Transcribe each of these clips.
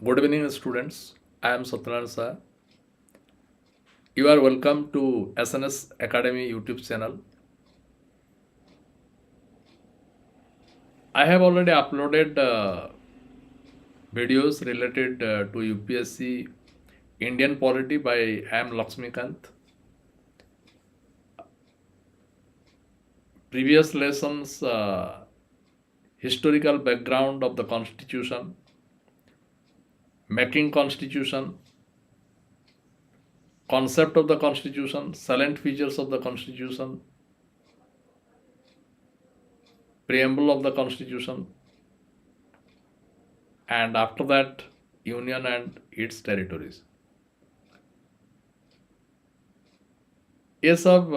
Good evening, students. I am Satyanarayana Sir. You are welcome to SNS Academy YouTube channel. I have already uploaded videos related to UPSC Indian Polity by I am Laxmikanth. Previous lessons, historical background of the Constitution, making Constitution, concept of the Constitution, salient features of the Constitution, preamble of the Constitution, and after that, Union and its territories. ये सब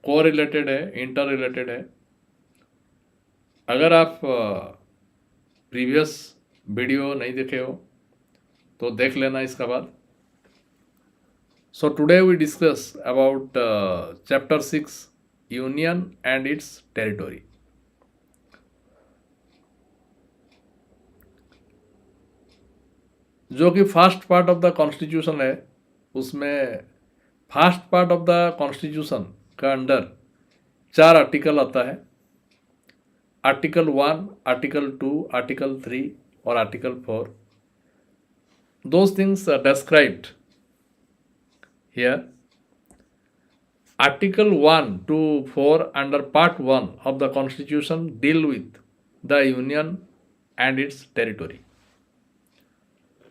को related है, inter related है. अगर आप previous video नहीं देखे हो तो देख लेना इसका बाद. So today we discuss about chapter 6 union and its territory. जो कि first part of the constitution है, उसमें first part of the constitution का अंडर 4 आर्टिकल आता है. आर्टिकल 1, आर्टिकल 2, आर्टिकल 3 और article 4. Those things are described here. Article 1 to 4 under part 1 of the constitution deal with the union and its territory.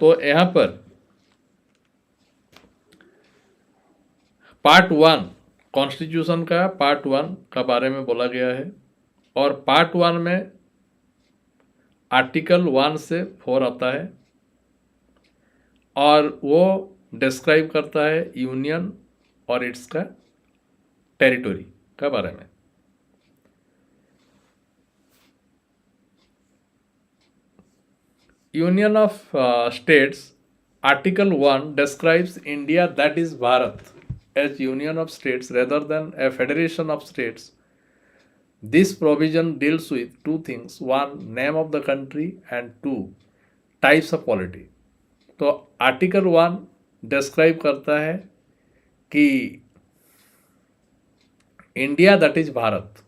तो यहाँ पर part 1 constitution का part 1 का बारे में बोला गया है और पार्ट 1 में आर्टिकल 1 से 4 आता है और वो डिस्क्राइब करता है यूनियन और इट्स का टेरिटोरी का बारे में. Union of states, article 1 describes India, that is Bharat, as union of states rather than a federation of states. This provision deals with 2 things: 1, name of the country, and 2, types of polity. तो article 1 describe करता है कि India that is Bharat.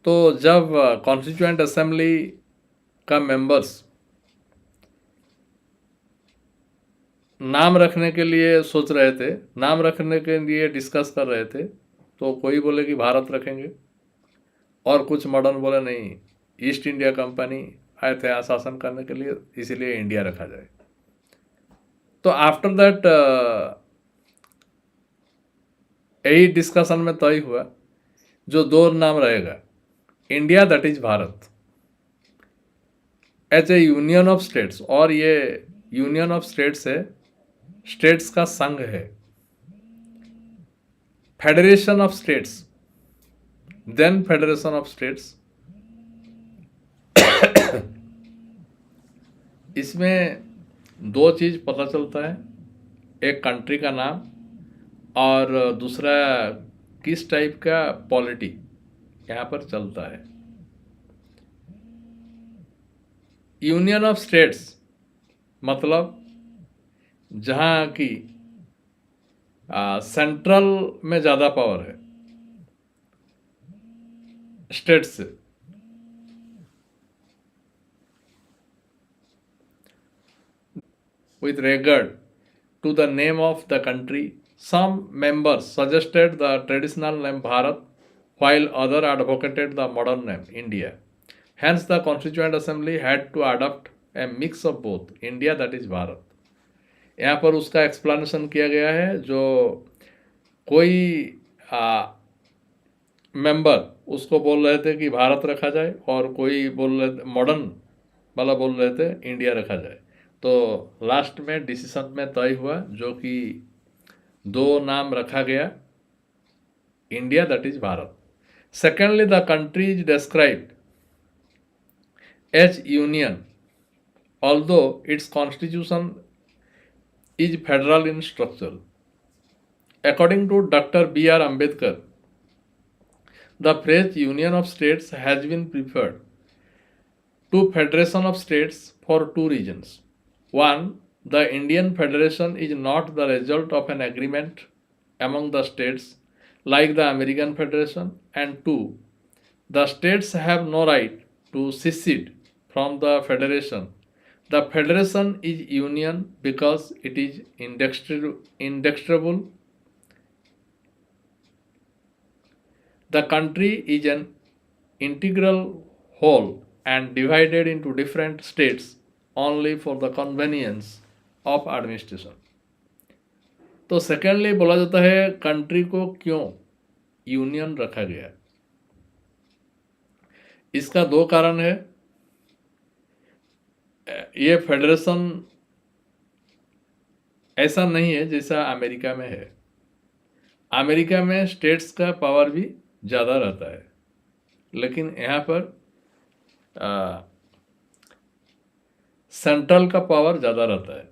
तो जब constituent assembly का members नाम रखने के लिए सोच रहे थे, नाम रखने के लिए डिस्कस कर रहे थे, तो कोई बोले कि भारत रखेंगे और कुछ मॉडर्न बोले नहीं, ईस्ट इंडिया कंपनी आए थे यहाँ शासन करने के लिए, इसीलिए इंडिया रखा जाए. तो आफ्टर दैट यही डिस्कशन में तय हुआ जो 2 नाम रहेगा, India that is Bharat as a union of states. और ये यूनियन ऑफ स्टेट्स है, स्टेट्स का संघ है. Federation of states, then federation of states. इसमें 2 चीज पता चलता है, एक कंट्री का नाम और दूसरा किस टाइप का पॉलिटी यहाँ पर चलता है. यूनियन ऑफ स्टेट्स मतलब जहाँ की सेंट्रल में ज़्यादा पावर है स्टेट्स से. With regard to the name of the country, some members suggested the traditional name Bharat, while others advocated the modern name India. Hence, the Constituent Assembly had to adopt a mix of both, India that is Bharat. यहाँ पर उसका explanation किया गया है. जो कोई member उसको बोल रहे थे कि भारत रखा जाए और कोई बोल रहे मॉडर्न वाला बोल रहे थे इंडिया रखा जाए. तो लास्ट में डिसीजन में तय हुआ जो कि 2 नाम रखा गया, India that is Bharat. Secondly, the country is described as union although its constitution is federal in structure. According to doctor B.R. Ambedkar, the phrase union of states has been preferred to Federation of States for two reasons. One, the Indian Federation is not the result of an agreement among the states like the American Federation, and two, the states have no right to secede from the federation. The federation is union because it is indexable. The country is an integral whole and divided into different states only for the convenience of administration. तो secondly बोला जाता है country को क्यों union रखा गया है। इसका दो कारण है। ये फेडरेशन ऐसा नहीं है जैसा अमेरिका में है। अमेरिका में स्टेट्स का पावर भी ज़्यादा रहता है, लेकिन यहाँ पर सेंट्रल का पावर ज़्यादा रहता है।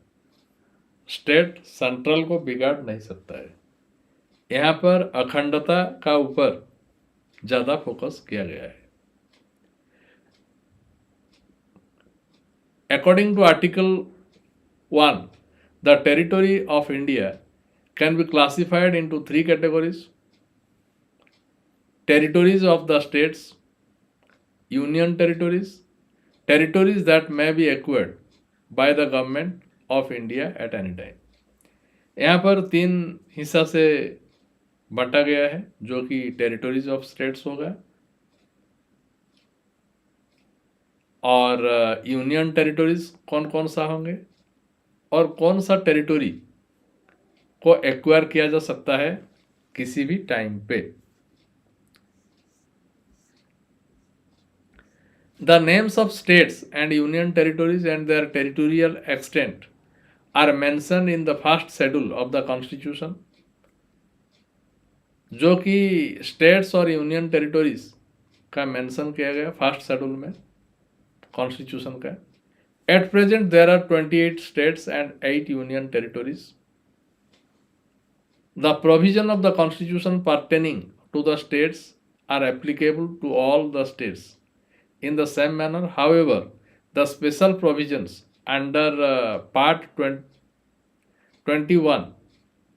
स्टेट सेंट्रल को बिगाड़ नहीं सकता है। यहाँ पर अखंडता का ऊपर ज़्यादा फोकस किया गया है। According to Article 1, the territory of India can be classified into three categories: territories of the states, union territories, territories that may be acquired by the government of India at any time. यहाँ पर तीन हिस्सा से बंटा गया है, जो कि territories of states होगा, और यूनियन टेरिटोरीज कौन कौन सा होंगे, और कौन सा टेरिटोरी को एक्वायर किया जा सकता है किसी भी टाइम पे। The names of states and union territories and their territorial extent are mentioned in the first schedule of the constitution, जो कि स्टेट्स और यूनियन टेरिटोरीज का मेंशन किया गया फर्स्ट शेड्यूल में कॉन्स्टिट्यूशन का। At present there are 28 states and 8 union territories. The provision of the constitution pertaining to the states are applicable to all the states in the same manner. However, the special provisions under Part 21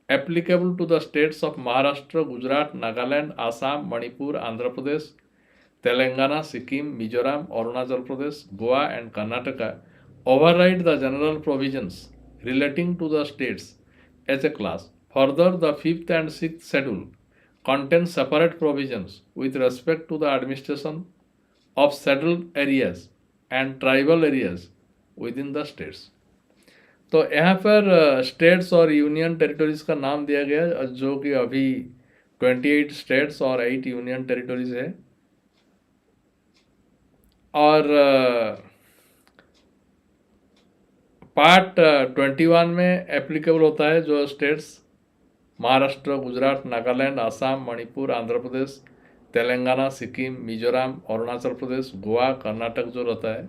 applicable to the states of Maharashtra, Gujarat, Nagaland, Assam, Manipur, Andhra Pradesh, Telangana, Sikkim, Mizoram, Arunachal Pradesh, Goa and Karnataka override the general provisions relating to the states as a class. Further, the 5th and 6th schedule contains separate provisions with respect to the administration of settled areas and tribal areas within the states. तो यहाँ पर states और union territories का नाम दिया गया, जो कि अभी 28 स्टेट्स और 8 यूनियन टेरिटोरीज है। और पार्ट 21 में एप्लीकेबल होता है जो स्टेट्स महाराष्ट्र, गुजरात, नागालैंड, आसाम, मणिपुर, आंध्र प्रदेश, तेलंगाना, सिक्किम, मिजोरम, अरुणाचल प्रदेश, गोवा, कर्नाटक जो रहता है,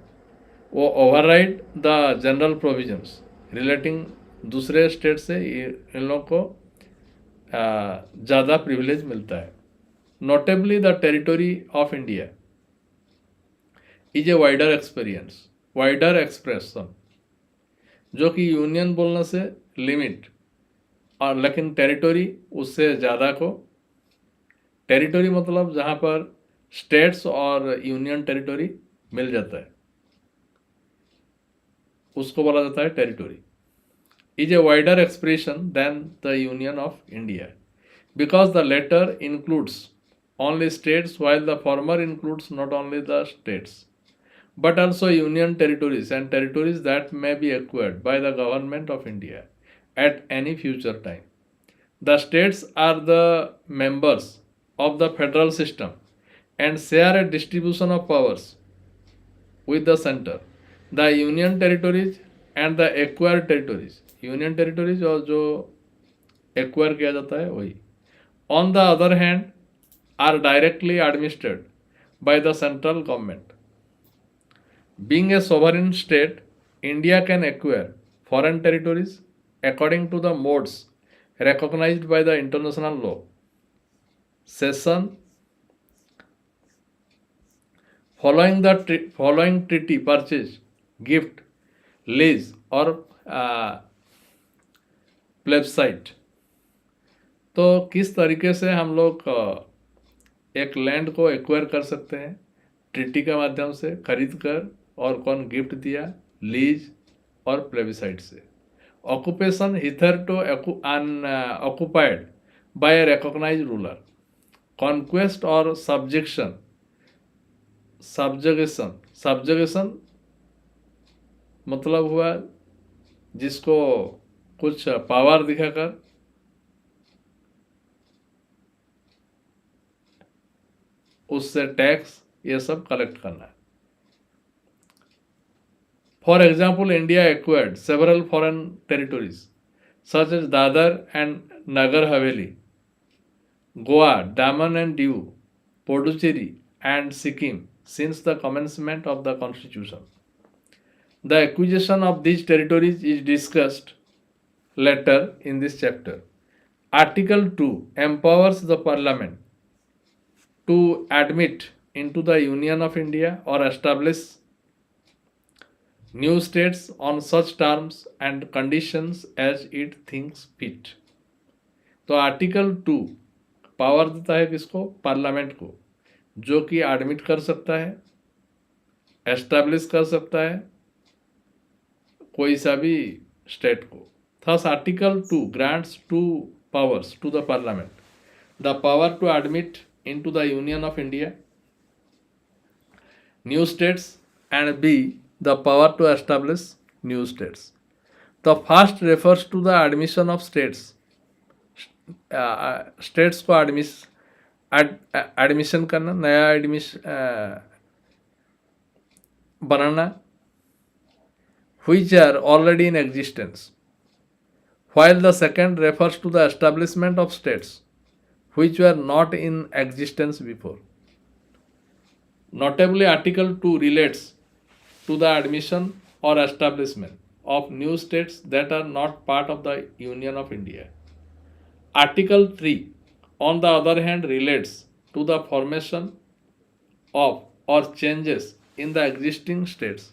वो override the general provisions relating दूसरे स्टेट से इन लोगों को ज़्यादा प्रिविलेज मिलता है। Notably the territory of India is a wider expression, जो कि यूनियन बोलने से लिमिट, और लेकिन टेरिटोरी उससे ज़्यादा को, टेरिटोरी मतलब जहाँ पर स्टेट्स और यूनियन टेरिटोरी मिल जाता है उसको बोला जाता है territory. Is a wider expression than the union of India because the latter includes only states while the former includes not only the states but also union territories and territories that may be acquired by the government of India at any future time. The states are the members of the federal system and share a distribution of powers with the center. The union territories and the acquired territories, union territories और जो acquire किया जाता है वही, on the other hand are directly administered by the central government. Being a sovereign state, India can acquire foreign territories according to the modes recognized by the international law. Cession, following treaty, purchase, gift, lease और प्लेबसाइट। तो किस तरीके से हम लोग एक land को acquire कर सकते हैं ट्रीटी के माध्यम से खरीद कर, और कौन गिफ्ट दिया, लीज और प्लेबिसाइट से। ऑक्यूपेशन हिथरटू अनऑक्युपाइड बाय ए रिकॉग्नाइज्ड रूलर। कॉन्क्वेस्ट और सब्जेक्शन, सब्जगेशन मतलब हुआ जिसको कुछ पावर दिखाकर उससे टैक्स ये सब कलेक्ट करना है। For example, India acquired several foreign territories such as Dadra and Nagar Haveli, Goa, Daman and Diu, Puducherry and Sikkim since the commencement of the constitution. The acquisition of these territories is discussed later in this chapter. Article 2 empowers the Parliament to admit into the Union of India or establish new states on such terms and conditions as it thinks fit. तो article 2 power देता है किसको? Parliament को, जो कि admit कर सकता है, एस्टैब्लिश कर सकता है कोई सा भी स्टेट को। Thus article 2 grants two powers to the parliament, the power to admit into the union of India new states and b the power to establish new states. The first refers to the admission of states, states को admission करना, नया बनाना, which are already in existence, while the second refers to the establishment of states which were not in existence before. Notably, Article 2 relates to the admission or establishment of new states that are not part of the Union of India. Article 3 on the other hand relates to the formation of or changes in the existing states,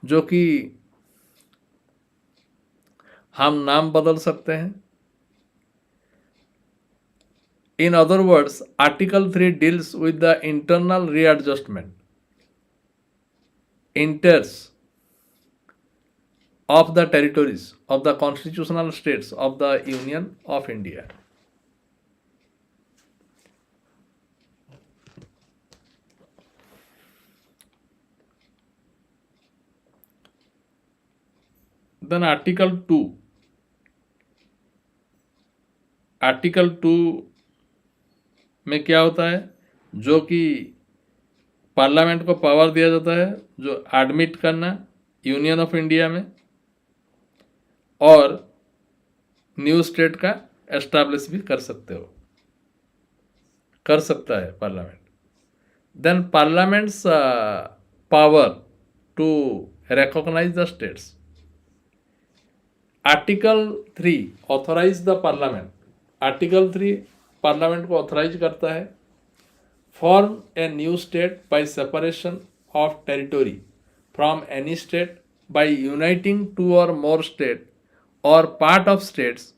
जो कि हम नाम बदल सकते हैं। In other words, Article 3 deals with the internal readjustment, inters of the territories of the constitutional states of the Union of India. Then Article 2 में क्या होता है, जो कि पार्लियामेंट को पावर दिया जाता है जो एडमिट करना यूनियन ऑफ इंडिया में, और न्यू स्टेट का एस्टैब्लिश भी कर सकता है parliament. Then parliament's power to recognise the states. Article 3 authorise the parliament, article 3 parliament को ऑथोराइज करता है form a new state by separation of territory from any state by uniting two or more state or part of states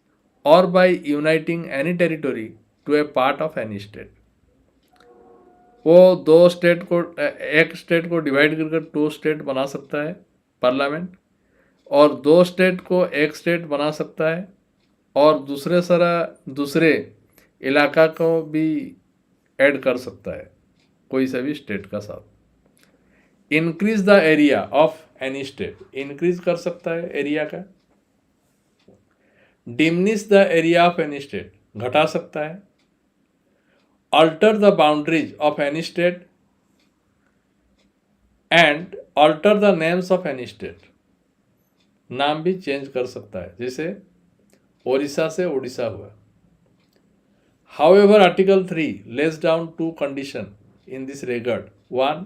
or by uniting any territory to a part of any state. वो एक state को divide करके 2 state बना सकता है parliament, और 2 state को एक स्टेट बना सकता है, और दूसरे इलाका को भी ऐड कर सकता है कोई सा भी स्टेट का साथ। Increase the area of any state, increase कर सकता है एरिया का। Diminish the area of any state, घटा सकता है। Alter the boundaries of any state and alter the names of any state, नाम भी चेंज कर सकता है, जैसे ओडिशा से उड़ीसा हुआ। However, Article 3 lays down 2 conditions in this regard. 1.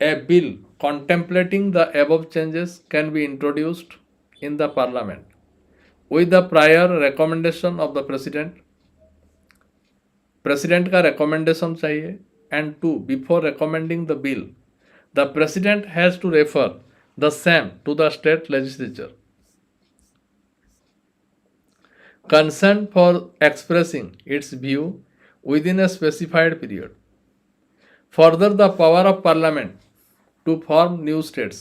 A bill contemplating the above changes can be introduced in the Parliament with the prior recommendation of the President. President का recommendation चाहिए. And 2. Before recommending the bill, The President has to refer the same to the state legislature. Consent for expressing its view within a specified period. Further, the power of Parliament to form new states.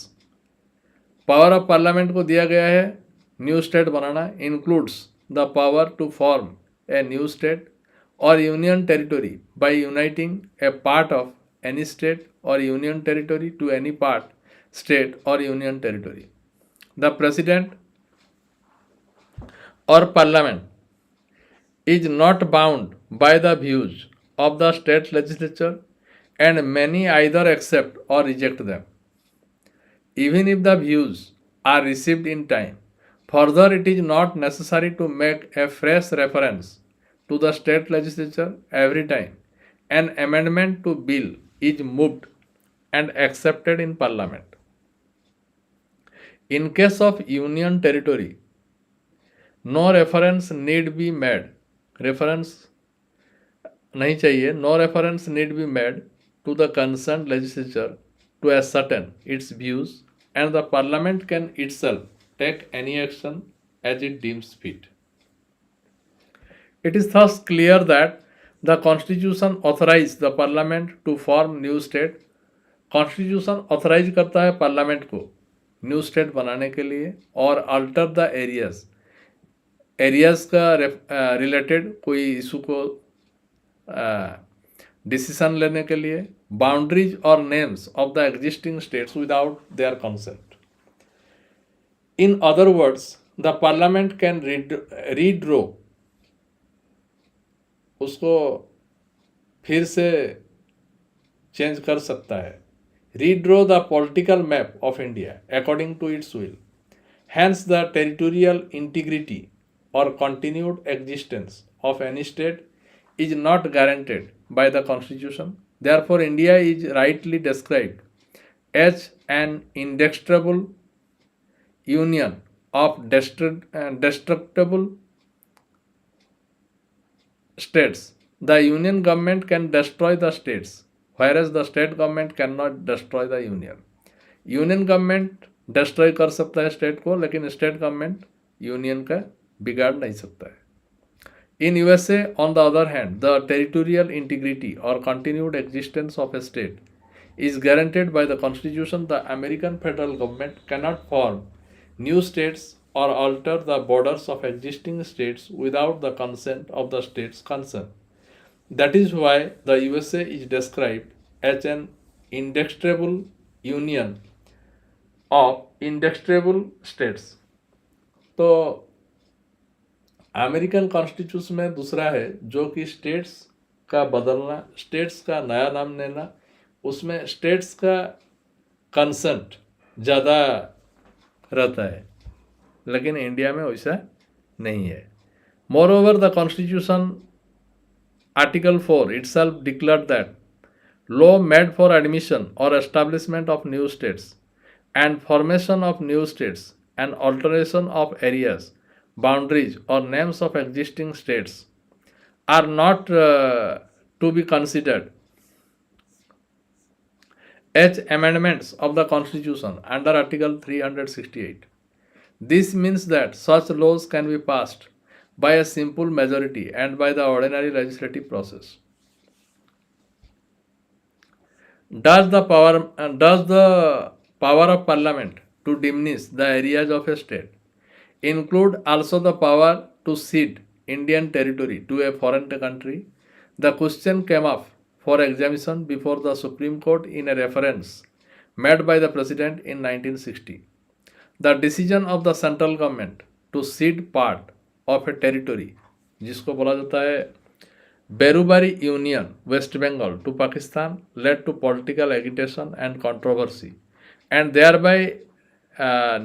Power of Parliament को दिया गया है new state बनाना includes the power to form a new state और union territory by uniting a part of any state और union territory to any part state और union territory. The president और Parliament is not bound by the views of the state legislature and many either accept और reject them even if the views are received in time. Further, it is not necessary to make a fresh reference to the state legislature every time an amendment to bill is moved and accepted in parliament. In case of union territory, no reference need be made. Reference नहीं चाहिए. No reference need be made to the concerned legislature to ascertain its views, and the parliament can itself take any action as it deems fit. It is thus clear that the constitution authorizes the parliament to form new state. Constitution authorize करता है parliament को new state बनाने के लिए और alter the areas का related कोई issue को डिसीजन लेने के लिए बाउंड्रीज और names of the existing states without their consent. In other words, the Parliament can redraw उसको फिर से चेंज कर सकता है. Redraw the political map of India according to its will. Hence the territorial integrity और continued existence of any state is not guaranteed by the constitution. Therefore, India is rightly described as an indestructible union of destructible states. The union government can destroy the states, whereas the state government cannot destroy the union. Union government destroy कर सकता है state को, लेकिन state government union का बिगाड़ नहीं सकता है. In USA, on the other hand, the territorial integrity or continued existence of a state is guaranteed by the Constitution. The American federal government cannot form new states or alter the borders of existing states without the consent of the states concerned. That is why the USA is described as an indestructible union of indestructible states. तो American constitution में दूसरा है जो कि states का बदलना, states का नया नाम लेना, उसमें स्टेट्स का कंसेंट ज़्यादा रहता है, लेकिन इंडिया में वैसा नहीं है. More over the constitution article 4 itself declared that law made for admission or establishment of new states and formation of new states and alteration of areas, boundaries or names of existing states are not to be considered as amendments of the Constitution under Article 368. This means that such laws can be passed by a simple majority and by the ordinary legislative process. Does the power of Parliament to diminish the areas of a state include also the power to cede Indian territory to a foreign country? The question came up for examination before the Supreme Court in a reference made by the President in 1960. The decision of the central government to cede part of a territory, जिसको बोला जाता है Berubari union West Bengal to Pakistan, led to political agitation and controversy and thereby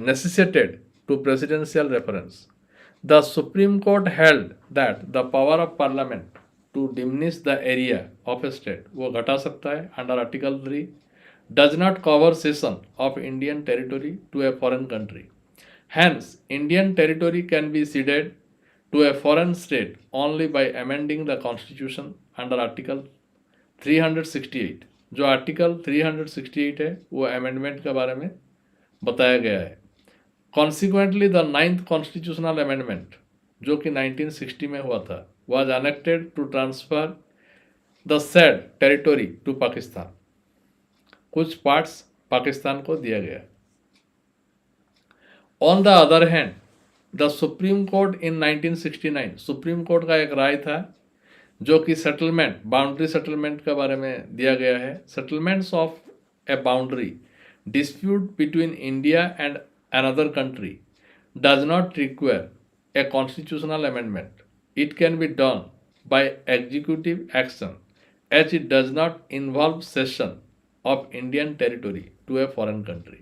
necessitated to presidential reference. The Supreme Court held that the power of Parliament to diminish the area of a state, वो घटा सकता है under Article 3, does not cover cession of Indian territory to a foreign country. Hence, Indian territory can be ceded to a foreign state only by amending the Constitution under Article 368. जो article 368 है वो amendment के बारे में बताया गया है। Consequently the 9th constitutional amendment जो कि 1960 में हुआ था was enacted to transfer the said territory to Pakistan. कुछ पार्ट्स पाकिस्तान को दिया गया। On the other hand the supreme court in 1969 supreme court का एक राय था जो कि सेटलमेंट बाउंड्री सेटलमेंट के बारे में दिया गया है। Settlements of A boundary dispute between India and another country does not require a constitutional amendment. It can be done by executive action as it does not involve cession of Indian territory to a foreign country.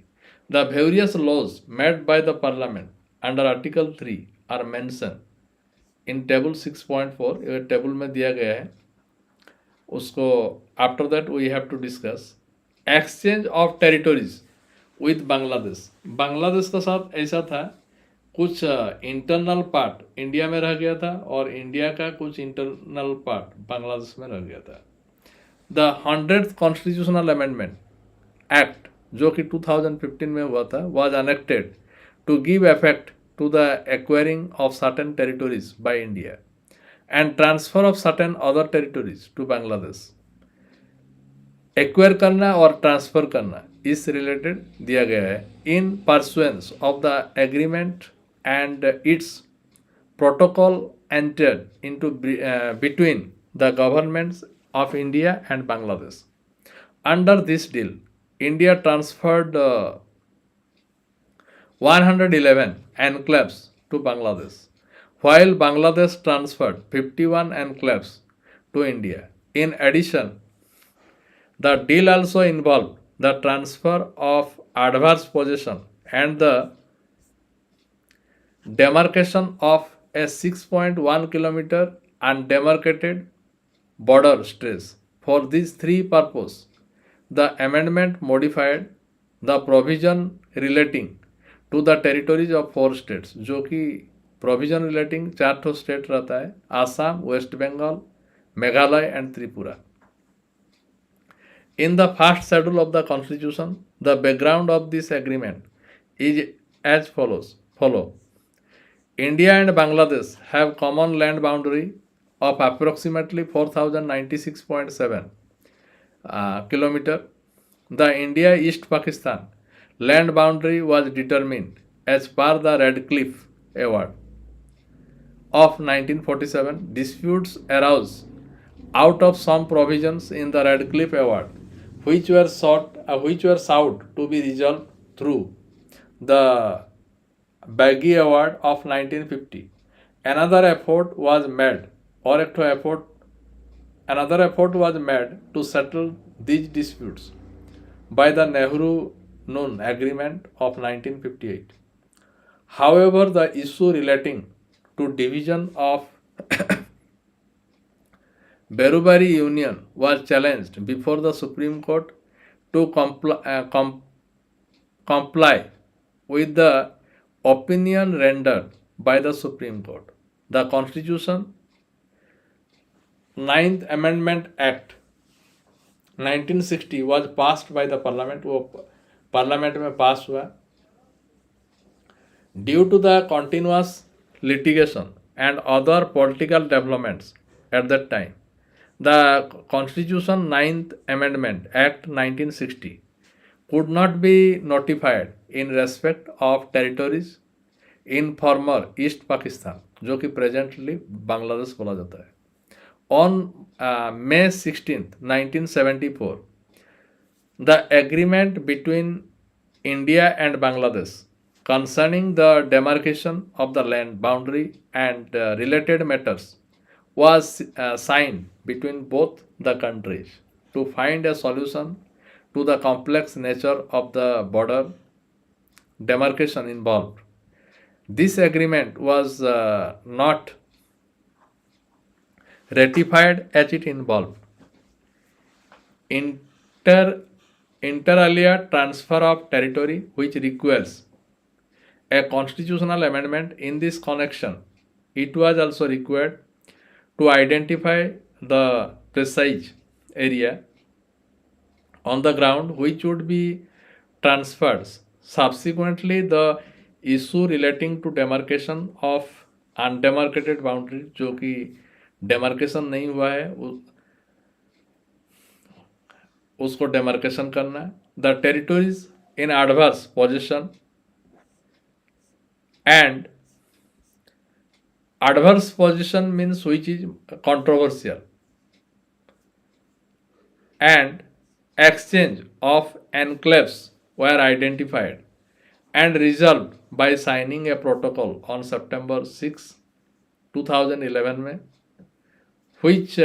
The various laws made by the Parliament under Article 3 are mentioned in Table 6.4. ये table में दिया गया है उसको। After that we have to discuss exchange of territories with Bangladesh. Bangladesh के साथ ऐसा था कुछ इंटरनल पार्ट इंडिया में रह गया था और इंडिया का कुछ इंटरनल पार्ट बांग्लादेश में रह गया था। The 100th constitutional amendment act जो कि 2015 में हुआ था was enacted to give effect to the acquiring of certain territories by India and transfer of certain other territories to Bangladesh. Acquire करना और ट्रांसफर करना इस रिलेटेड दिया गया है। In pursuance of the agreement and its protocol entered into between the governments of India and Bangladesh. Under this deal India transferred 111 enclaves to Bangladesh, while Bangladesh transferred 51 enclaves to India. In addition, the deal also involved the transfer of adverse possession and the demarcation of a 6.1 kilometer undemarcated border stretch. For these three purposes, the amendment modified the provision relating to the territories of 4 states, जो कि provision relating 4 ठो state रहता है, Assam, West Bengal, Meghalaya and Tripura. In the first schedule of the Constitution, the background of this agreement is as follows. India and Bangladesh have common land boundary of approximately 4096.7 kilometer. The India East Pakistan land boundary was determined as per the Radcliffe Award of 1947. Disputes arose out of some provisions in the Radcliffe Award which were sought to be resolved through the Baggy Award of 1950. Another effort was made to settle these disputes by the Nehru-Nun Agreement of 1958. However, the issue relating to division of Berubari Union was challenged before the Supreme Court to comply with the opinion rendered by the Supreme Court. The Constitution 9th Amendment Act 1960 was passed by the Parliament. वो parliament में पास हुआ। Due to the continuous litigation and other political developments at that time, the Constitution 9th Amendment Act 1960 could not be notified in respect of territories in former East Pakistan, जो कि presently Bangladesh बोला जाता है। On May 16th, 1974, the agreement between India and Bangladesh concerning the demarcation of the land boundary and related matters was signed between both the countries to find a solution to the complex nature of the border demarcation involved. This agreement was not ratified as it involved inter alia transfer of territory, which requires a constitutional amendment. In this connection, it was also required to identify the precise area on the ground which would be transferred. Subsequently, the issue relating to demarcation of undemarcated boundary, जो कि demarcation नहीं हुआ है, उसको demarcation करना है. The territories in adverse possession, and adverse possession means which is controversial, and exchange of enclaves were identified and resolved by signing a protocol on September 6, 2011 में, which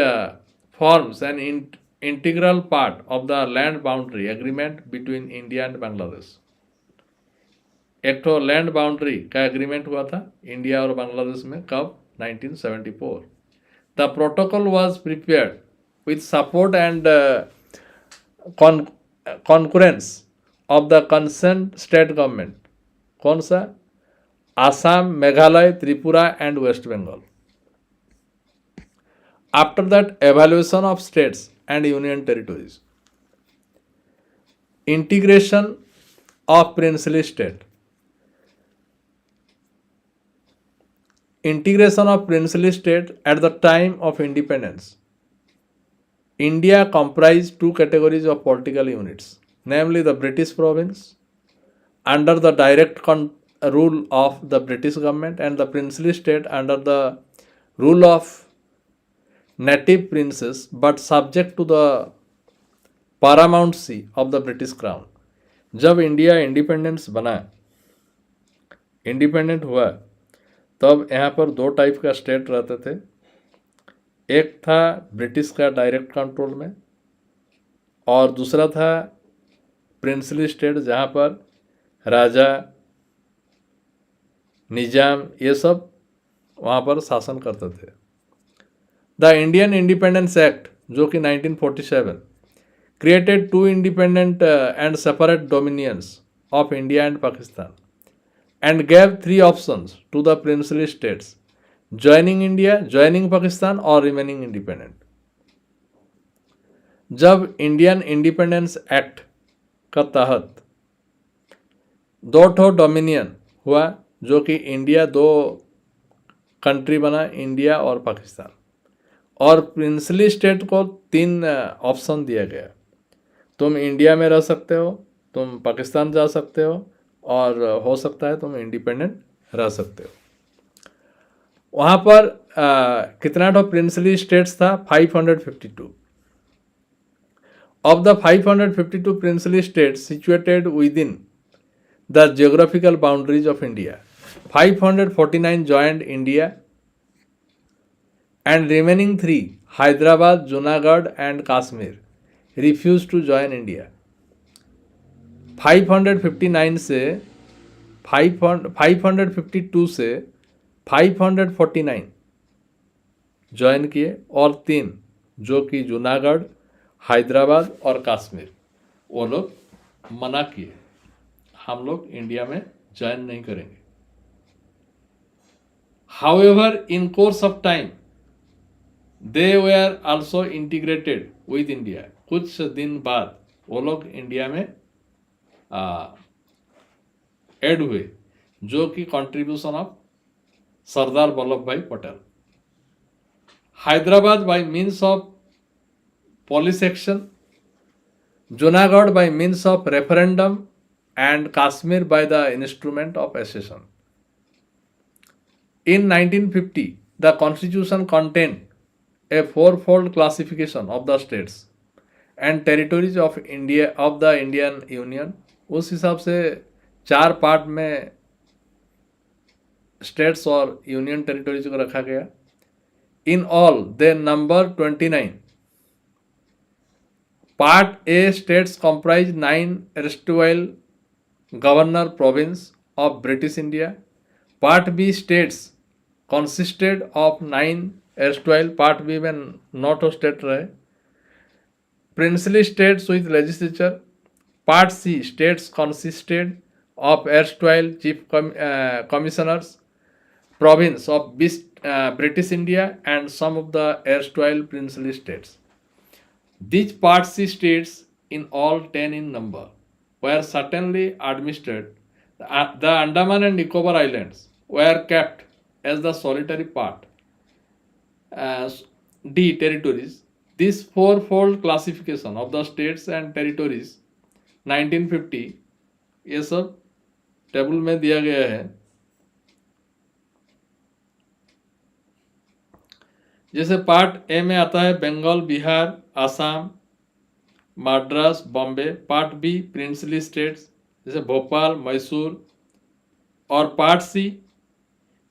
forms an integral part of the land boundary agreement between India and Bangladesh. एक तो land boundary का agreement हुआ था India और बांग्लादेश में कब 1974. The protocol was prepared with support and concurrence of the concerned state government. कौन सा? Assam, Meghalaya, Tripura and West Bengal. After that, evaluation of states and union territories. Integration of princely state. Integration of princely state at the time of independence. India comprised two categories of political units, namely the British province under the direct rule of the British government and the princely state under the rule of native princes but subject to the paramountcy of the British crown. जब India independence बना, independent हुआ, तब यहाँ पर दो type का state रहते थे. एक था ब्रिटिश का डायरेक्ट कंट्रोल में और दूसरा था प्रिंसली स्टेट जहाँ पर राजा, निजाम ये सब वहाँ पर शासन करते थे. द इंडियन इंडिपेंडेंस एक्ट जो कि 1947 created two independent and separate dominions of India and Pakistan and gave three options to the princely states: joining India, joining Pakistan or remaining independent. जब इंडियन इंडिपेंडेंस एक्ट का तहत दो ठो dominion हुआ जो कि इंडिया दो कंट्री बना, इंडिया और पाकिस्तान, और प्रिंसली स्टेट को तीन ऑप्शन दिया गया. तुम इंडिया में रह सकते हो, तुम पाकिस्तान जा सकते हो और हो सकता है तुम इंडिपेंडेंट रह सकते हो. वहाँ पर कितना तो प्रिंसली स्टेट्स था? 552. Of the 552 princely states situated within the geographical boundaries of India, 549 joined India and remaining 3 Hyderabad, Junagadh and Kashmir refuse to join India. 559 से 552 से 549 ज्वाइन किए और 3 जो कि जूनागढ़, हैदराबाद और कश्मीर वो लोग मना किए, हम लोग इंडिया में ज्वाइन नहीं करेंगे. However in course of time they where also integrated with India. कुछ दिन बाद वो लोग इंडिया में एड हुए जो कि कंट्रीब्यूशन ऑफ सरदार वल्लभ भाई Patel. Hyderabad bye means of police action, Junagadh by means of referendum and Kashmir by the instrument of accession. In 1950, the constitution contained a fourfold classification of the states and territories of India of the Indian Union. उस हिसाब से 4 part में states और union territories को रखा गया. In all they number 29. Part A states comprise 9 erstwhile governor province of British India. Part B states consisted of 9 erstwhile, part B में 9 state रहे. Princely states with legislature. Part C states consisted of erstwhile chief commissioners, province of British India and some of the erstwhile princely states. These Part C states in all 10 in number, were certainly administered. The Andaman and Nicobar Islands were kept as the solitary part. As D. Territories. This fourfold classification of the states and territories 1950 ये सब table में दिया गया है. जैसे part A में आता है Bengal, Bihar, Assam, Madras, Bombay. Part B princely states जैसे भोपाल, मैसूर. और पार्ट सी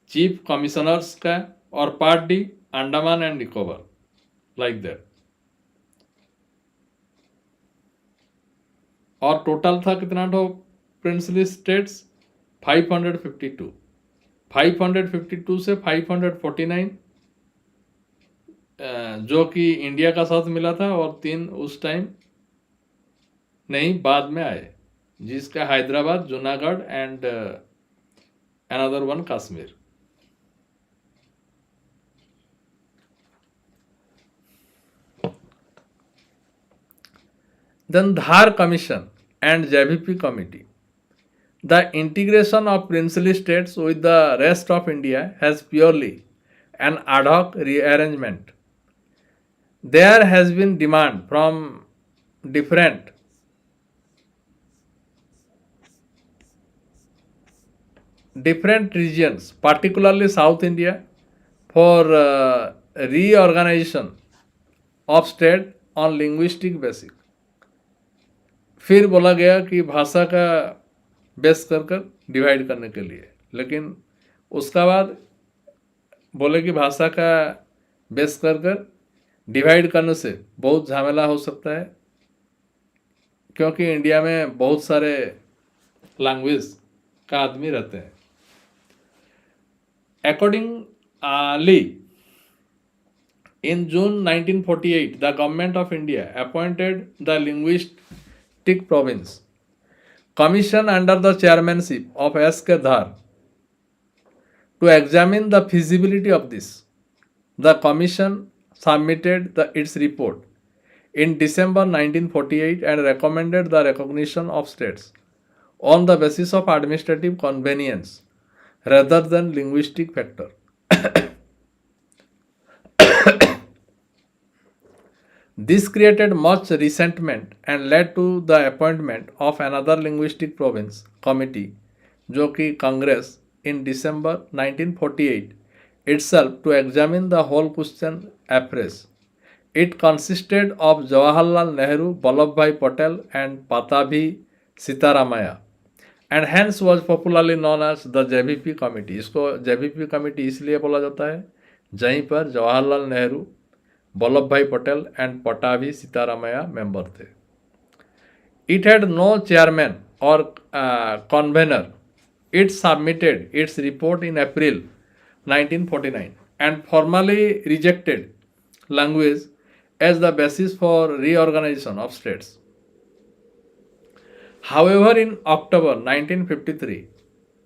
चीफ कमिश्नर्स का. और part D Andaman and Nicobar, like that. और टोटल था कितना ठो प्रिंसली स्टेट्स 552. 552 से 549 जो कि इंडिया का साथ मिला था, और 3 उस टाइम नहीं बाद में आए, जिसका Hyderabad, Junagadh and another one Kashmir. Then Dhar Commission and JVP Committee. The integration of princely states with the rest of India has purely an ad hoc rearrangement. There has been demand from different regions, particularly South India, for reorganization of state on linguistic basis. फिर बोला गया कि भाषा का base कर divide करने के लिए, लेकिन उसका बाद बोले कि भाषा का बेस कर डिवाइड करने से बहुत झमेला हो सकता है, क्योंकि इंडिया में बहुत सारे लैंग्वेज का आदमी रहते हैं. Accordingly, in June 1948, the government of India appointed the linguistic province commission under the chairmanship of S.K. Dhar to examine the feasibility of this. The commission submitted its report in December 1948 and recommended the recognition of states on the basis of administrative convenience rather than linguistic factor. This created much resentment and led to the appointment of another linguistic province committee, जो कि Congress, in December 1948 itself to examine the whole question afresh. It consisted of Jawaharlal Nehru, Vallabhbhai Patel and Patabi Sitaramaya, and hence was popularly known as the JVP committee. इसको JVP committee इसलिए बोला जाता है जहीं पर जवाहरलाल नेहरू, वल्लभ भाई Patel and Pattabhi Sitaramayya member थे. It had no chairman or convener. It submitted its report in April 1949 and formally rejected language as the basis for reorganization of states. However, in October 1953,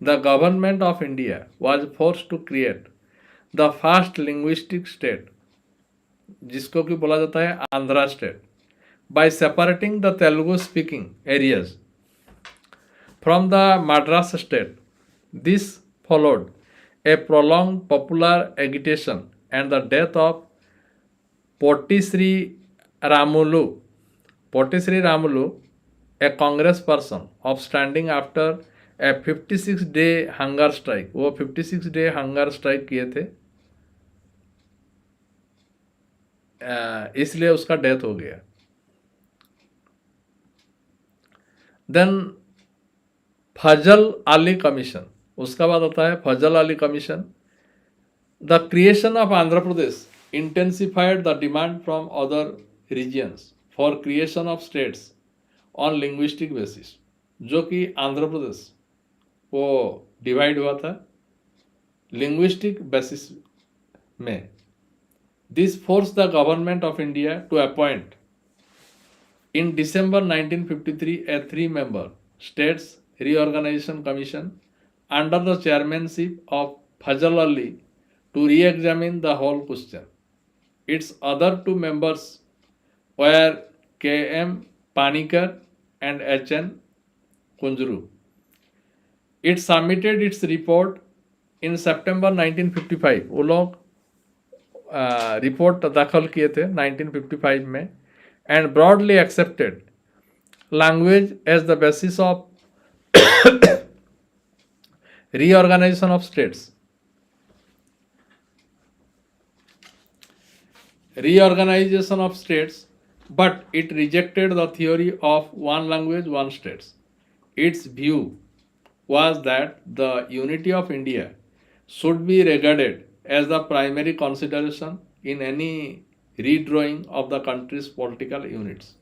the government of India was forced to create the first linguistic state, जिसको कि बोला जाता है Andhra state, by separating the Telugu speaking areas from the Madras state. This followed a prolonged popular agitation and the death of Pottisri Ramulu, a congressperson of standing after a 56-day hunger strike. वो 56-day hunger strike किए थे, इसलिए उसका death हो गया. Then फजल Ali commission, उसका बाद आता है Fazal Ali Commission. The creation of Andhra Pradesh intensified the demand from other regions for creation of states on linguistic basis. जो कि आंध्र प्रदेश वो डिवाइड हुआ था लिंग्विस्टिक बेसिस में. This forced the government of India to appoint in December 1953 a 3-member States Reorganization Commission under the chairmanship of Fazal Ali to re-examine the whole question. Its other 2 members were K.M. Panikkar, and H.N. Kunjuru. It submitted its report in September 1955. वो लोग report दाखिल किए थे 1955 में, and broadly accepted language as the basis of reorganization of states. Reorganization of states, but it rejected the theory of one language, one states. Its view was that the unity of India should be regarded as the primary consideration in any redrawing of the country's political units.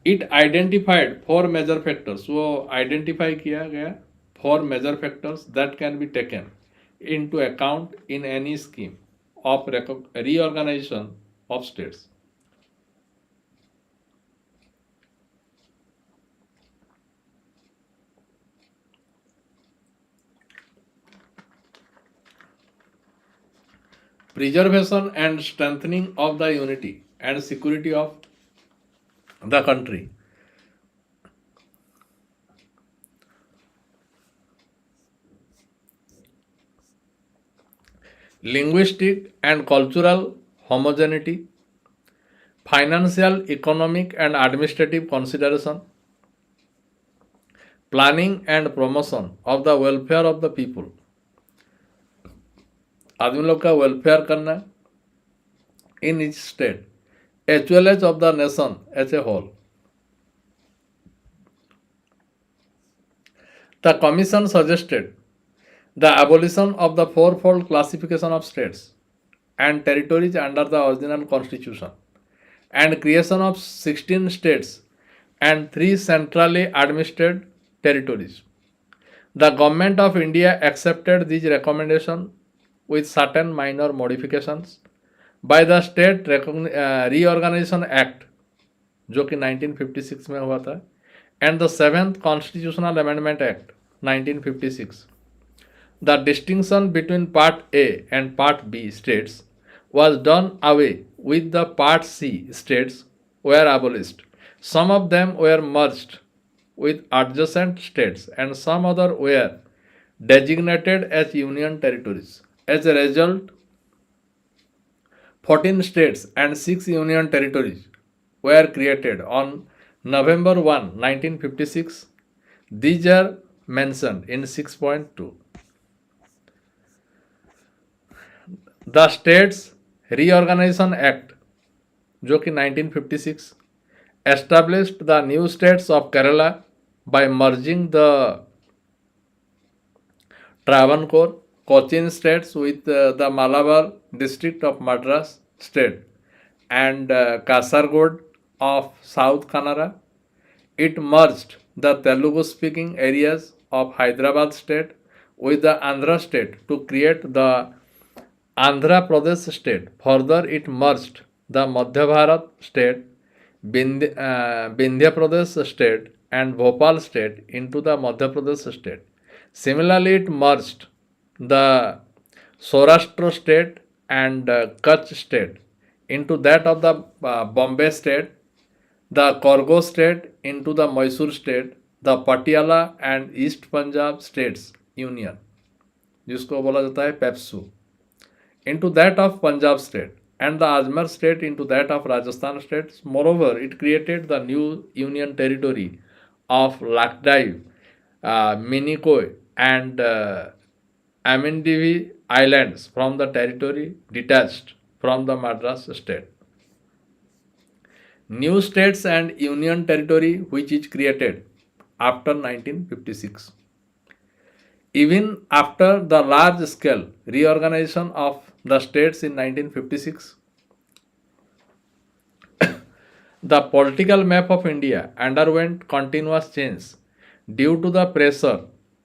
It identified four major factors. वो identify किया गया four major factors that can be taken into account in any scheme of reorganization of states. Preservation and strengthening of the unity and security of the country. Linguistic and cultural homogeneity, financial, economic, and administrative consideration, planning and promotion of the welfare of the people. आदमी लोग का welfare करना इन each state as well as of the nation as a whole. The commission suggested the abolition of the fourfold classification of states and territories under the original constitution and creation of 16 states and 3 centrally administered territories. The government of India accepted these recommendations with certain minor modifications by the State Reorganization Act, जो कि 1956 में हुआ था, and the 7th Constitutional Amendment Act 1956. The distinction between Part A and Part B states was done away with. The Part C states were abolished. Some of them were merged with adjacent states and some other were designated as union territories. As a result, 14 states and 6 union territories were created on November 1, 1956. These are mentioned in 6.2. The States Reorganization Act, जो कि 1956, established the new states of Kerala by merging the Travancore, Cochin states with the Malabar district of Madras state and Kasargod of South Kannada. It merged the Telugu speaking areas of Hyderabad state with the Andhra state to create the Andhra Pradesh state. Further, it merged the Madhya Bharat state, Vindhya Pradesh state and Bhopal state into the Madhya Pradesh state. Similarly, it merged the Saurashtra state and Kutch state into that of the Bombay state, the Korgo state into the Mysore state, the Patiala and East Punjab states union, जिसको बोला जाता है PEPSU, into that of Punjab state, and the Ajmer state into that of Rajasthan state. Moreover, it created the new union territory of Lakdive, Minicoy, and Amendivi Islands from the territory detached from the Madras state. New states and union territory which is created after 1956. Even after the large-scale reorganization of the states in 1956, the political map of India underwent continuous change due to the pressure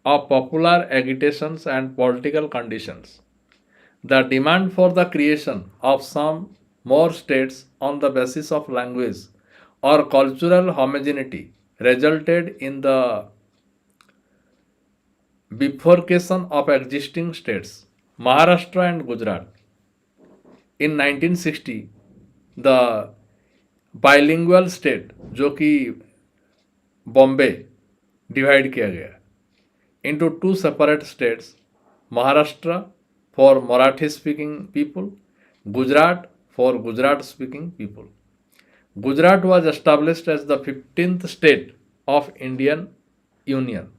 of popular agitations and political conditions. The demand for the creation of some more states on the basis of language or cultural homogeneity resulted in the bifurcation of existing states, Maharashtra and Gujarat. In 1960, the bilingual state जो कि Bombay divide किया गया into two separate states, Maharashtra for Marathi speaking people, Gujarat for Gujarat speaking people. Gujarat was established as the 15th state of Indian Union.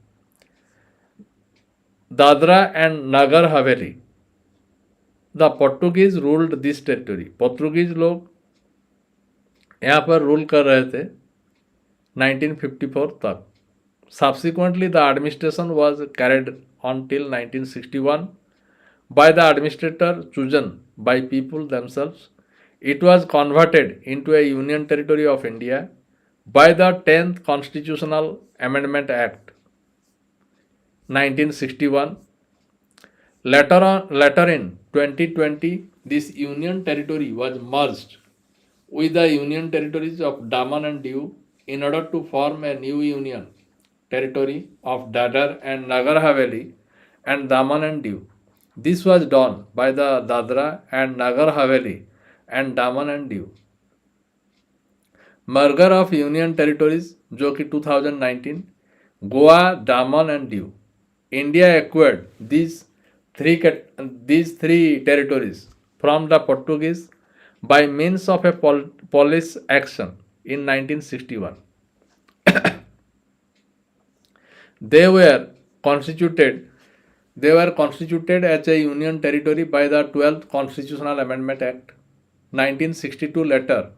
Dadra and Nagar Haveli, the Portuguese ruled this territory. Portuguese लोग यहाँ पर rule कर रहे थे 1954 तक. Subsequently, the administration was carried on till 1961 by the administrator chosen by people themselves. It was converted into a union territory of India by the 10th Constitutional Amendment Act 1961. Later in 2020, this union territory was merged with the union territories of Daman and Diu in order to form a new union territory of Dadar and Nagar Haveli and Daman and Diu. This was done by the Dadra and Nagar Haveli and Daman and Diu. Merger of Union Territories जो कि 2019, Goa, Daman and Diu. India acquired these three territories from the Portuguese by means of a police action in 1961. They were constituted as a union territory by the 12th Constitutional Amendment Act 1962. Later,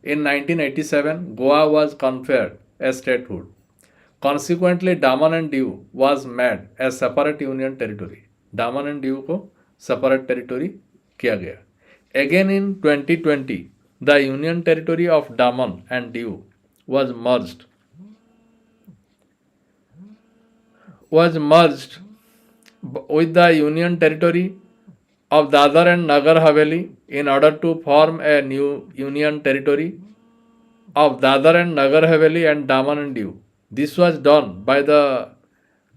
in 1987, Goa was conferred a statehood. Consequently, Daman and Diu was made a separate union territory. Daman and Diu को separate territory किया गया. Again in 2020, the union territory of Daman and Diu was merged with the union territory of Dadar and Nagar Haveli in order to form a new union territory of Dadar and Nagar Haveli and Daman and Diu. This was done by the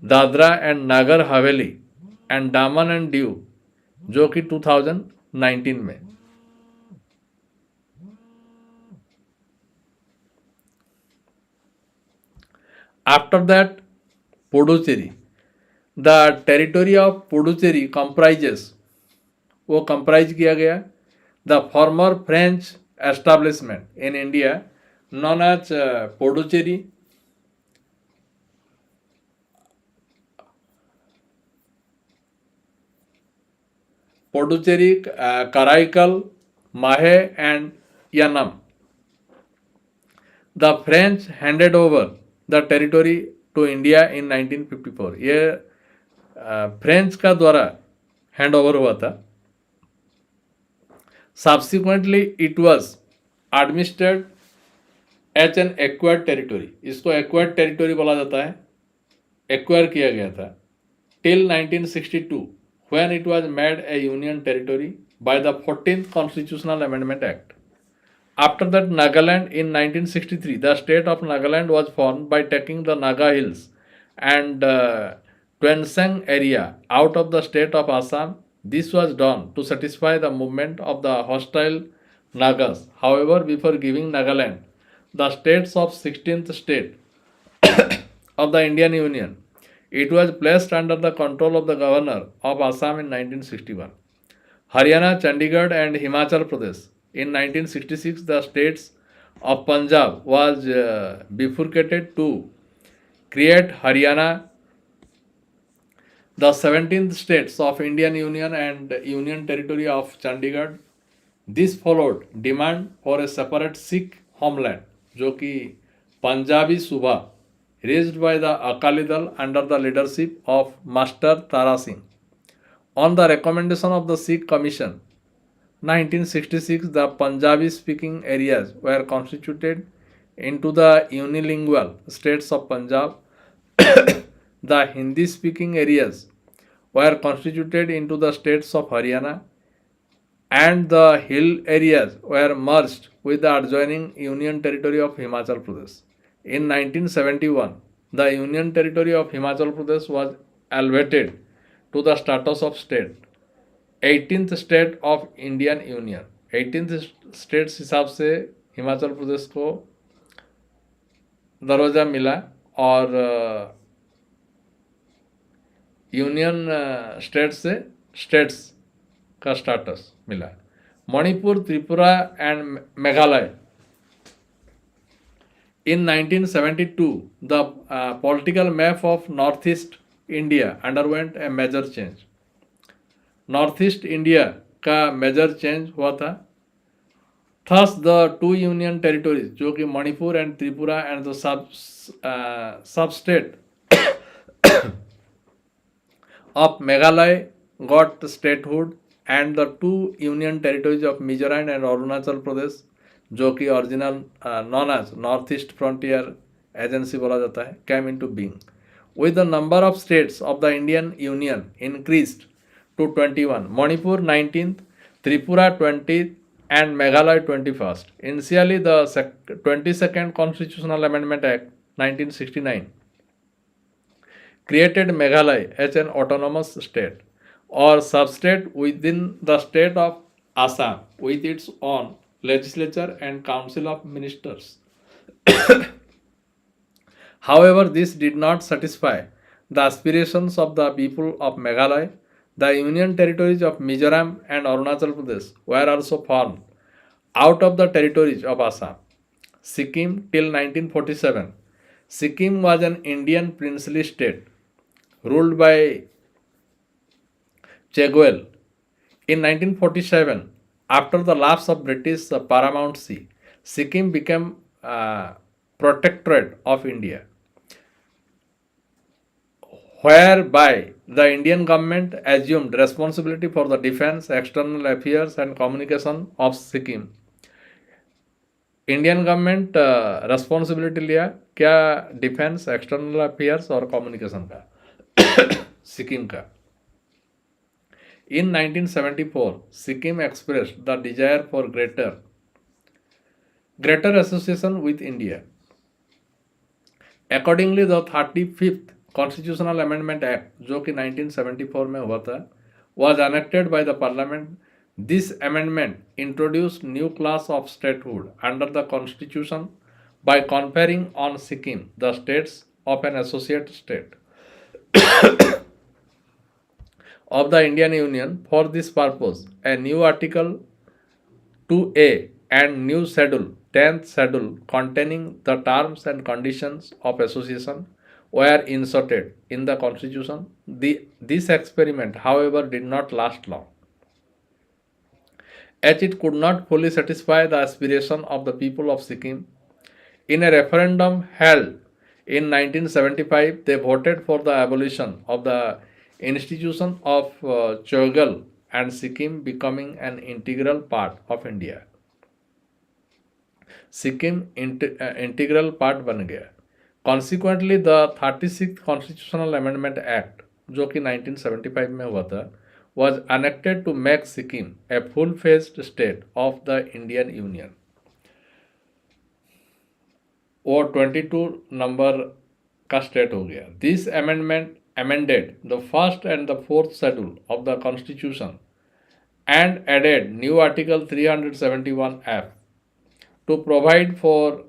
Dadra and Nagar Haveli and Daman and Diu जो कि 2019 में. After that, Puducherry. The territory of Puducherry comprise किया गया the former French establishment in India known as Puducherry. Puducherry, Karaikal, Mahe and Yanam. The French handed over the territory to India in 1954. ये French का द्वारा hand over हुआ था. Subsequently, it was administered as an acquired territory. इसको acquired territory बोला जाता है. Acquire किया गया था till 1962 when it was made a union territory by the 14th Constitutional Amendment Act. After that, Nagaland in 1963, the state of Nagaland was formed by taking the Naga Hills and Twensang area out of the state of Assam. This was done to satisfy the movement of the hostile Nagas. However, before giving Nagaland the status of 16th state of the Indian Union, it was placed under the control of the governor of Assam in 1961. Haryana, Chandigarh and Himachal Pradesh. In 1966, the states of Punjab was bifurcated to create Haryana, the 17th states of Indian Union and Union Territory of Chandigarh. This followed demand for a separate Sikh homeland, जो कि Punjabi Suba, raised by the Akali Dal under the leadership of Master Tara Singh. On the recommendation of the Sikh Commission, 1966, the Punjabi-speaking areas were constituted into the unilingual states of Punjab. The Hindi-speaking areas were constituted into the states of Haryana, and the hill areas were merged with the adjoining Union Territory of Himachal Pradesh. In 1971, the Union Territory of Himachal Pradesh was elevated to the status of state. 18th state of Indian Union. 18th states हिसाब से हिमाचल प्रदेश को दर्जा मिला और union state से states का status मिला। Manipur, Tripura and Meghalaya in 1972 the political map of northeast India underwent a major change। North east India का मेजर चेंज हुआ था। Thus the two union territories जो कि Manipur and Tripura and the sub state of Meghalaya got statehood and the two union territories of Mizoram and Arunachal Pradesh जो कि original known as North East Frontier Agency बोला जाता है came into being with the number of states of the Indian Union increased to 21, Manipur 19th, Tripura 20th and Meghalaya 21st. Initially the 22nd Constitutional Amendment Act 1969 created Meghalaya as an autonomous state or substate within the state of Assam with its own legislature and council of ministers. However, this did not satisfy the aspirations of the people of Meghalaya. The union territories of Mizoram and Arunachal Pradesh were also formed out of the territories of Assam. Sikkim till 1947. Sikkim was an Indian princely state ruled by Chegwell. In 1947, after the lapse of British paramountcy, Sikkim became protectorate of India, whereby the Indian government assumed responsibility for the defense, external affairs and communication of Sikkim. Indian government responsibility लिया क्या? Defence, external affairs और communication का सिक्किम का। In 1974, Sikkim expressed the desire for greater association with India. Accordingly, the 35th Constitutional Amendment Act, जो कि 1974 में हुआ था, was enacted by the Parliament. This amendment introduced new class of statehood under the Constitution by conferring on Sikkim the status of an associate state of the Indian Union. For this purpose, a new Article 2A and new schedule, 10th schedule, containing the terms and conditions of association were inserted in the Constitution. This experiment, however, did not last long, as it could not fully satisfy the aspiration of the people of Sikkim. In a referendum held in 1975, they voted for the abolition of the institution of Chogal and Sikkim becoming an integral part of India. Sikkim integral part बन गया। Consequently the 36th constitutional amendment act जो कि 1975 में हुआ था was enacted to make Sikkim a full-fledged state of the Indian Union. वो 22 number का state हो गया। This amendment amended the first and the fourth schedule of the Constitution and added new Article 371F to provide for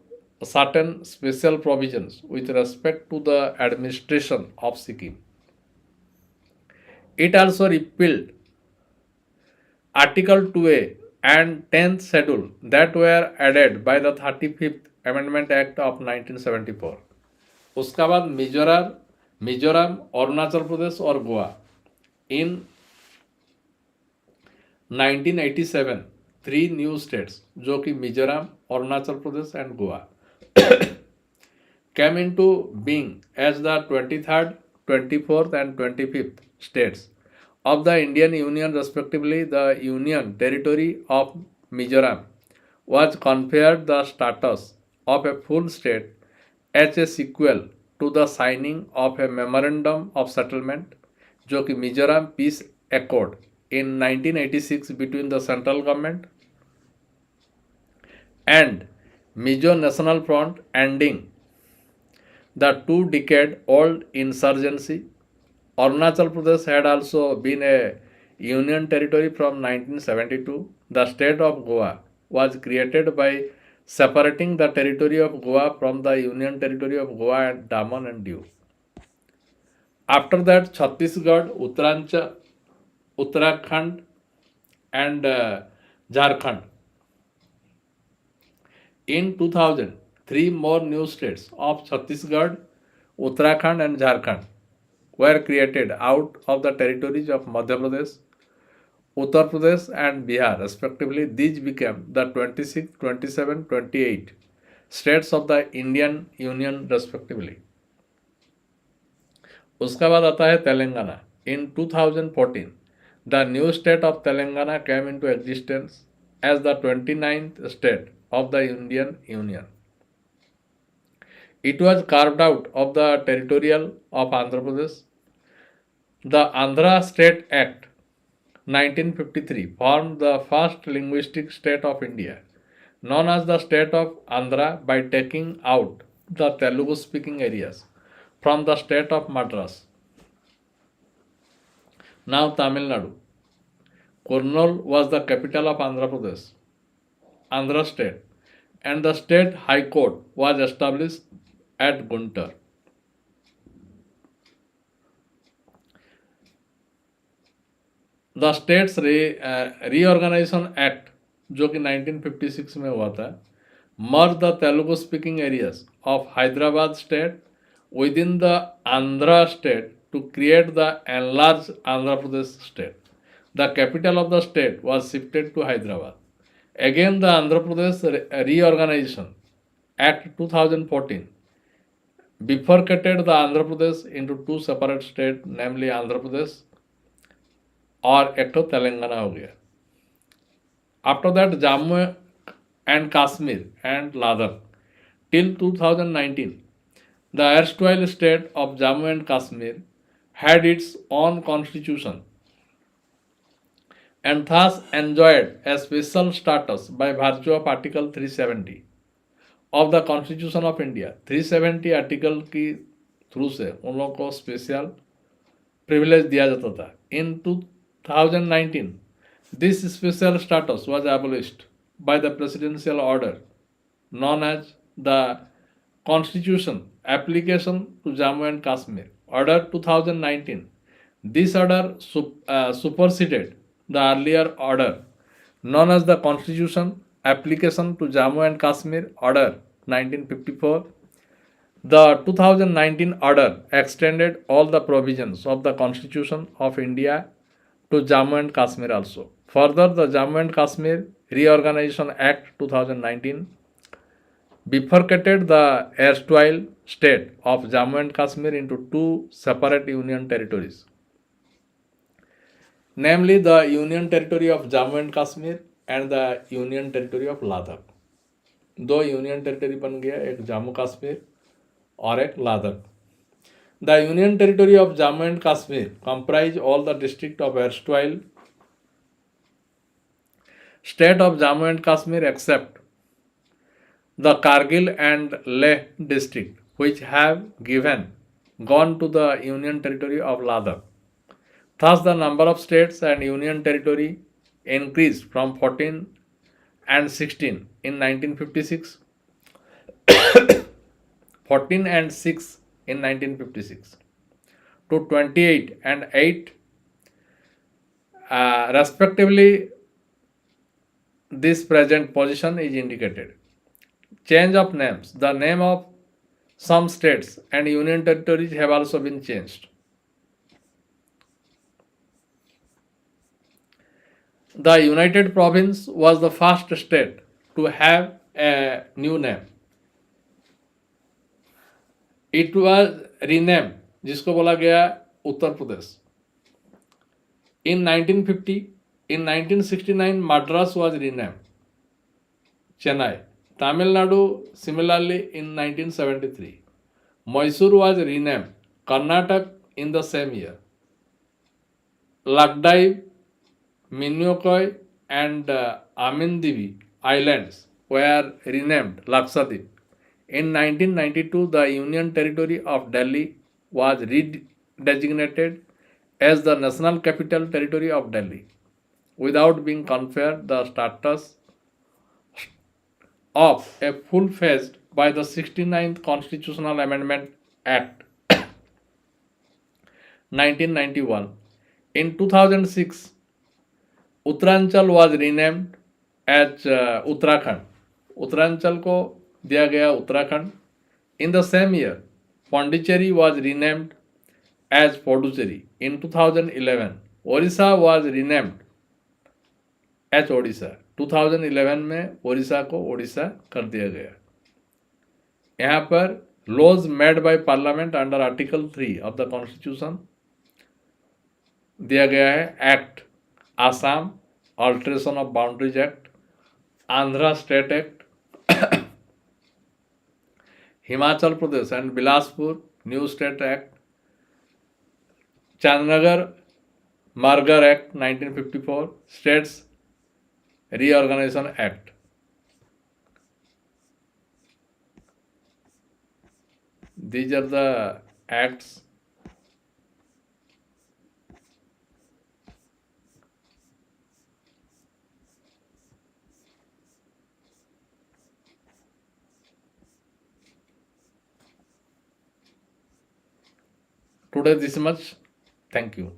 certain special provisions with respect to the administration of Sikkim. It also repealed Article 2A and 10th schedule that were added by the 35th Amendment Act of 1974. उसका बाद मिजोरम, अरुणाचल प्रदेश और Goa. In 1987, 3 new states जो कि Mizoram, Arunachal Pradesh and Goa came into being as the 23rd, 24th and 25th states of the Indian Union respectively. The Union Territory of Mizoram was conferred the status of a full state as a sequel to the signing of a memorandum of settlement जो कि Mizoram piece accord in 1986 between the central government and Mizo National Front, ending the 2-decade-old insurgency. Arunachal Pradesh had also been a union territory from 1972. The state of Goa was created by separating the territory of Goa from the Union territory of Goa and Daman and Diu. After that, Chhattisgarh, Uttarakhand, and Jharkhand. In 2000, three more new states of Chhattisgarh, Uttarakhand, and Jharkhand were created out of the territories of Madhya Pradesh, Uttar Pradesh, and Bihar, respectively. These became the 26, 27, 28 states of the Indian Union, respectively. उसका बाद आता है Telangana. In 2014, the new state of Telangana came into existence as the 29th state of the Indian Union. It was carved out of the territorial of Andhra Pradesh. The Andhra State Act 1953 formed the first linguistic state of India, known as the state of Andhra, by taking out the Telugu speaking areas from the state of Madras. Now Tamil Nadu. Kurnool was the capital of Andhra Pradesh, Andhra state, and the state high court was established at Guntur. The states reorganisation act जो कि 1956 में हुआ था, merge the Telugu speaking areas of Hyderabad state within the Andhra state to create the enlarge Andhra Pradesh state. The capital of the state was shifted to Hyderabad. Again, the Andhra Pradesh Reorganization Act 2014 bifurcated the Andhra Pradesh into two separate states, namely Andhra Pradesh और एक तो तेलंगाना हो गया. After that Jammu and Kashmir and Ladakh till 2019, the erstwhile state of Jammu and Kashmir had its own constitution and thus enjoyed a special status by virtue of Article 370 of the Constitution of India. 370 article की through से उन लोगों को special privilege दिया जाता था. In 2019, this special status was abolished by the presidential order known as the Constitution Application to Jammu and Kashmir, Order 2019. This order superseded the earlier order known as the Constitution Application to Jammu and Kashmir, Order 1954. The 2019 order extended all the provisions of the Constitution of India to Jammu and Kashmir also. Further, the Jammu and Kashmir Reorganization Act 2019 bifurcated the erstwhile state of Jammu and Kashmir into two separate union territories, namely the Union Territory of Jammu and Kashmir and the Union Territory of Ladakh. दो union territory बन गया, एक जम्मू कश्मीर और एक Ladakh. The Union Territory of Jammu and Kashmir comprise all the district of erstwhile state of Jammu and Kashmir except the Kargil and Leh district, which have gone to the Union Territory of Ladakh. Thus, the number of states and Union Territory increased from 14 and 16 in 1956, 14 and 6 in 1956 to 28 and 8 respectively. This present position is indicated. Change of names. The name of some states and union territories have also been changed. The United Province was the first state to have a new name. It was renamed, जिसको बोला गया Uttar Pradesh. In 1950, in 1969, Madras was renamed Chennai. Tamil Nadu similarly in 1973. Mysore was renamed Karnataka in the same year. Lakdaiv, Minicoy and Amindivi Islands were renamed Lakshadweep. In 1992, the Union Territory of Delhi was redesignated as the National Capital Territory of Delhi without being conferred the status of a full-fledged by the 69th Constitutional Amendment Act 1991. In 2006, Uttaranchal was renamed as Uttarakhand. Uttaranchal को दिया गया Uttarakhand. In the same year, Pondicherry was renamed as Puducherry. In 2011, Orissa was renamed as Odisha. 2011 में ओडिशा को ओडिशा कर दिया गया. यहाँ पर laws made by Parliament under Article 3 of the Constitution दिया गया है. Act Assam, Alteration of Boundaries Act, Andhra State Act, Himachal Pradesh and Bilaspur New State Act, Chandnagar Margar Act 1954, States Reorganization Act. These are the acts today. This much. Thank you.